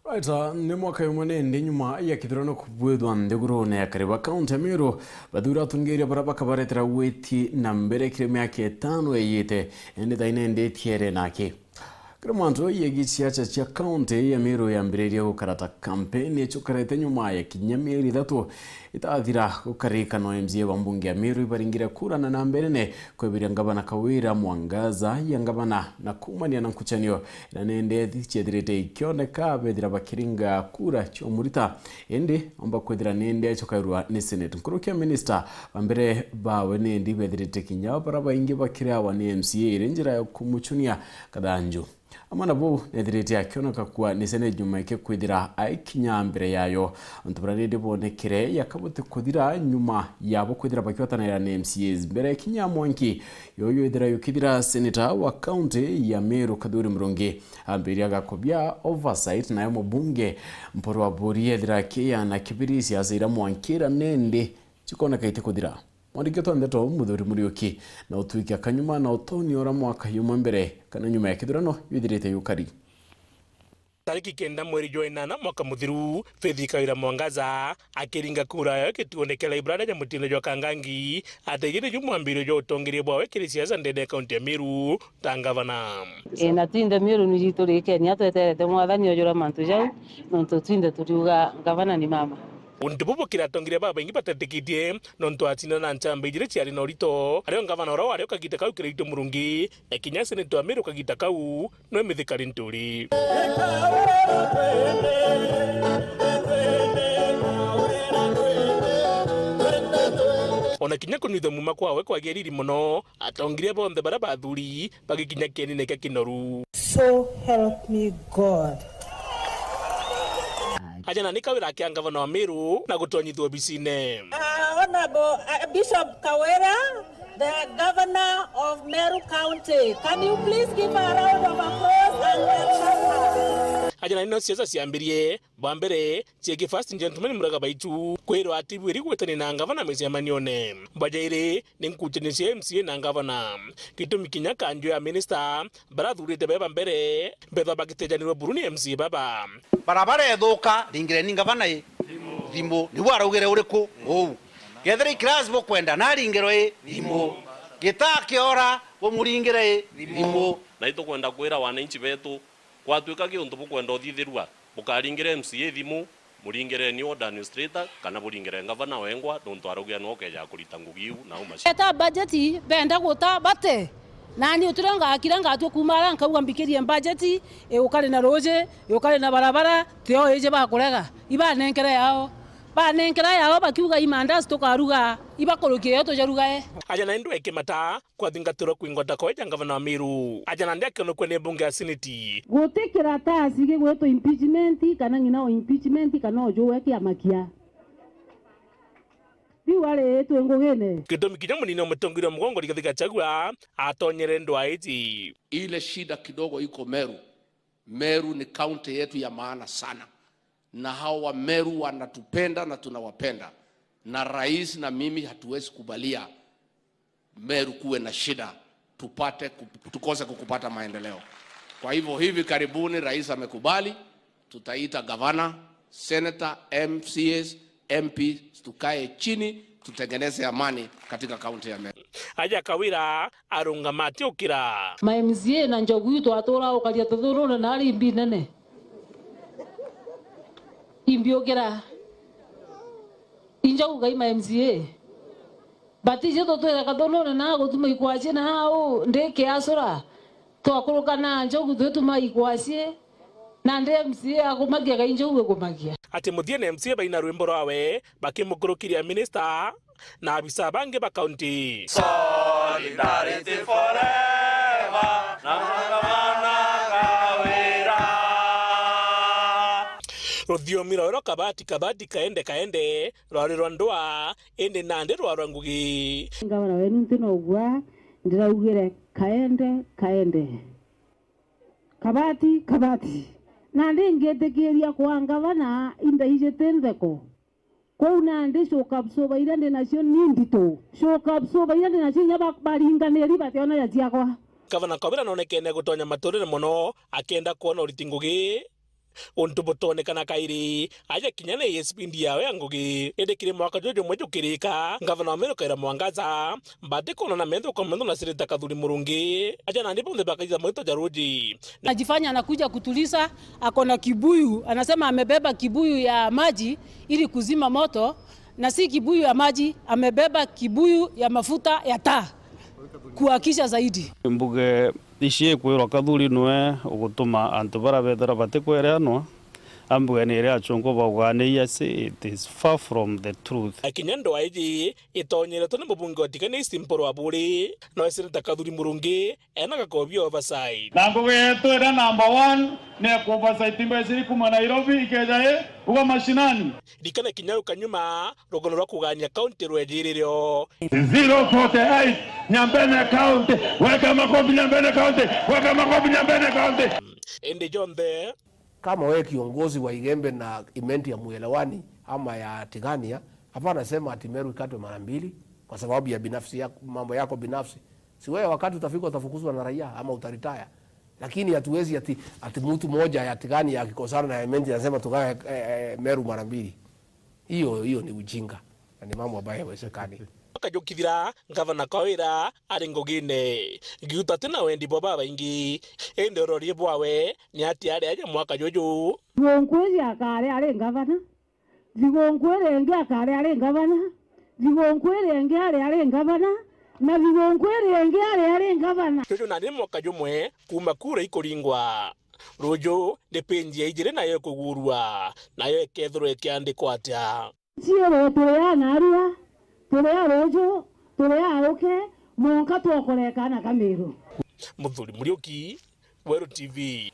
Right, ni mwaka yumwe ndi nyuma ya kithurano kubwithwa nthigurune ya Kariba County ya Meru bathura atungiria bara bakabaretera witi na mbere kire myaka 5 eyite ende thaine ndetiere nake kire mwanzo yegi ciaca cia county ya Meru yambiriria gukarata kampeni echukarete nyuma ya kinya mieri 3 itathira gukarika no MCA wa mbunge ya Meru ibaringira kura na mbere ne kwebiria ngavana Kawira Mwangaza ya ngavana na kumania na nkuchanio na nende thichethirite ikioneka bethira bakiringa kura chomurita ende omba kwethira nende chokairwa ni senate nkurukia minister bambere bawe nende bethirite kinya bara baingi bakiria wa ni MCA irenjira ya kumuchunia kadanju amana bo nethirite akioneka kuwa ni senate nyuma ike kwithira aikinya mbere yayo ntubara ndi bonekire yakabute kuthira nyuma yabo kwithira bakiwatanira na MCAs mbere kinya mwanki yoyo ithira yukithira senator wa county ya Meru Kadhuri Murungi ambiria gakobia oversight na mubunge mporo wa bori ithira kia na kibirisi azira mwankira nende chikona kaite kuthira Mwandikito ndeto muthuri Muriuki na utuikia kanyuma na utoni ora mwaka yuma mbere kana nyuma ya kithurano yithirite yukari. Tariki 9 mweri wa 8 mwaka muthiru Faith Kawira Mwangaza akiringa kura yo kituonekela ibrada ya mutino jwa Kangangi ategire jumwambiro jo utongirie bwawe kiri siasa ndende kaunti ya Meru tangavana na tinde Meru ni jiturike ni atweterete mwathani ojura mantu jau nonto tinde turiuga gavana ni mama untibubu kira tongire baba ingi batetekitie nonto atina na nchambe jire chiari no rito ario ngavana oro ario kagita kau kirito Murungi ekinya senator Meru kagita kau no emithikari nturi ona kinya kunitha muma kwawe kwageriri muno atongire bonthe bara bathuri bagikinya kieni neke kinoru. So help me God. Ajana ni Kawira kia ngavana wa Meru na gutonyithwo bicine. Honorable Bishop Kawira, the governor of Meru County. Can you please give a round of applause and welcome her? Ajana no siasa ciambirie bambere cieke first gentleman muraga baitu kwirwa atibu iri gwetani na ngavana meciamanione bajaire ni nkuchenecia MCA na ngavana gitumi kinya kanjo ya minister barathurite beba mbere betha bagitejanirwo Buruni MCA baba barabara ethuka ringire ni ngavana thimu ni waraugire uriku ou gethera class bo kwenda na ringiro thimu gitakiora bo muringire thimu na ito kwenda kwira wananchi betu kwatuika giuntu bukwenda uthithirwa bukaringire MCA thimu muringire ni administrator kana buringire ngavana wengwa nonto arugia no keja kurita ngugiu na umaci eta budget benda guta bate nani uturenga akira ngatwe kumara nkauga mbikirie budget ukari na roje ukari na barabara tio eje bakurega ibanenkera yao banenkera yao bakiuga imandas tukaruga ibakorokie to jaruga ajana ndo ekemata kwa thingatiro kwingota kwa ngavana wa Meru ajana ndeke no kwene bunge ya senate gutikira tasi gigweto impeachment kana ngina o impeachment kana ojo kia makia biwale etu ngogene gitumi kinya munino mutongire mugongo ligathika chagua atonyere ndwaiti ile shida kidogo iko Meru. Meru ni county yetu ya maana sana na hao wa Meru wanatupenda na tunawapenda na rais na mimi hatuwezi kubalia Meru kuwe na shida tukose kukupata maendeleo. Kwa hivyo hivi karibuni rais amekubali tutaita gavana, senator, MCAs, MP tukae chini tutengeneze amani katika kaunti ya Meru. Aja Kawira arunga mati ukira ma MCA na njogu itu atora ukaria tuthuruna na ari mbinene imbiokera injogu gai ma MCA batije to twera kathuruna na gutuma ikwacie na hao ndeke asura to akuruka na njogu twetuma ikwacie na nde MCA akumagia gai njogu ekumagia ati muthiene MCA baina rwimbo rwawe bakimukurukiria minister na abisa bange ba county solidarity forever na ngavana Kawira rodio miro kabati kaende rwari rwandwa ende nande rwa ngugi ngavana wenu ntino gwa ndiraugire kaende kabati na ndingetekeria kwa ngavana inda ije tendeko kwa unande shoka absoba irande nacio nindito shoka absoba irande nacio nyaba baringaneri bationa ya jiakwa Gavana Kawira nonekene gutonya maturire muno akenda kuona uritingugi untu butonekana kairi aja kinya na ESPD yawe ya Ngugi endekire mwaka jojo mwejukirika ngavana wa Meru Kaira Mwangaza mbate kona na mendo kwa mendo na Sirita Kathuri Murungi aja na ndipo ndebakajiza mwito jaruji anajifanya anakuja kutuliza, akona kibuyu, anasema amebeba kibuyu ya maji ili kuzima moto, na si kibuyu ya maji, amebeba kibuyu ya mafuta ya taa kuhakisha zaidi. Mbuge ishie kwirwa Kathuri nwe ugutuma antu bara bethera batikwereanwa ambuge ni ria achungo bagwane yes it is far from the truth. Akinyando aiji itonyere tone mubunge otikane Simporo Aburi no Sirita Kathuri Murungi ena gakobi oversight. Nango yetu era number 1 ne ku oversight mbesiri kuma Nairobi ikejaye uga mashinani. Dikana kinyau kanyuma rogono rwa kuganya county rwejiririo 048 Nyambene County weka makofi Nyambene County weka makofi Nyambene County. Ende Jombe Kama wewe kiongozi wa Igembe na imenti ya Muelewani ama ya Tigania, hapana sema ati Meru ikatwe mara mbili kwa sababu ya binafsi yako, mambo yako binafsi. Si wewe wakati utafika utafukuzwa na raia ama utaritaya. Lakini hatuwezi ati mtu mmoja ya Tigania akikosana na imenti anasema tugawe Meru mara mbili. Hiyo ni ujinga. Na ni mambo ambayo hayawezekani. Kajokithira ngavana Kaira ari Ngugine ngiuta tena wendi baba baingi ende rorie bwawe ni ati ari aja mwaka jojo Vigongweri akare ari ngavana, Vigongweri enge akare ari ngavana, Vigongweri enge ari ngavana, na Vigongweri enge ari ngavana. Jojo na ni mwaka jomwe kuma kura ikuringwa rojo dependia ijire nayo kugurwa nayo ekethro ekiandikwa atia Ciero tuya narua turea rojo turea oke monka tokoreka na Kameru. Muthuri Muriuki, Weru TV.